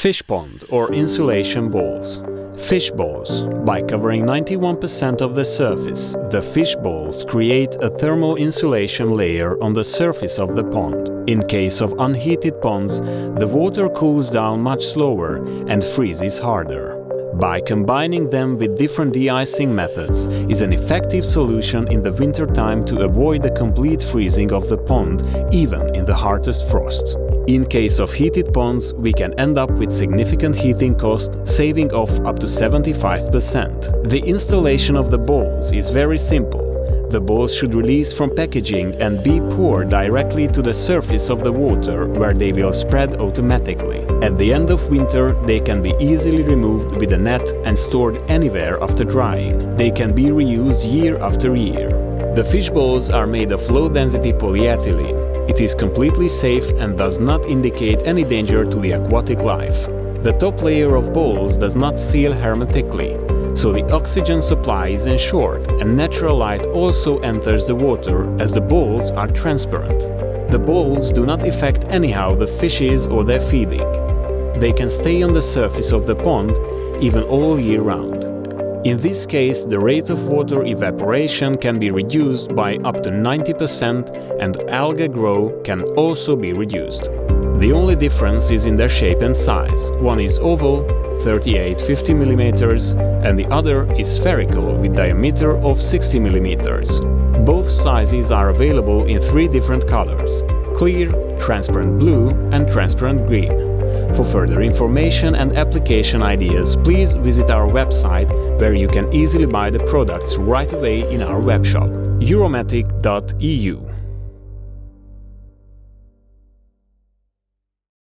Fish pond or insulation balls. Fish balls. By covering 91% of the surface, the fish balls create a thermal insulation layer on the surface of the pond. In case of unheated ponds, the water cools down much slower and freezes harder. By combining them with different de-icing methods is an effective solution in the wintertime to avoid the complete freezing of the pond, even in the hardest frosts. In case of heated ponds, we can end up with significant heating cost, saving off up to 75%. The installation of the balls is very simple. The balls should release from packaging and be poured directly to the surface of the water, where they will spread automatically. At the end of winter, they can be easily removed with a net and stored anywhere after drying. They can be reused year after year. The fish balls are made of low-density polyethylene. It is completely safe and does not indicate any danger to the aquatic life. The top layer of balls does not seal hermetically, so the oxygen supply is ensured and natural light also enters the water as the balls are transparent. The balls do not affect anyhow the fishes or their feeding. They can stay on the surface of the pond even all year round. In this case, the rate of water evaporation can be reduced by up to 90% and algae growth can also be reduced. The only difference is in their shape and size. One is oval, 38-50 mm, and the other is spherical with diameter of 60 mm. Both sizes are available in 3 different colors: clear, transparent blue and transparent green. For further information and application ideas, please visit our website, where you can easily buy the products right away in our webshop, EURO-MATIC.eu.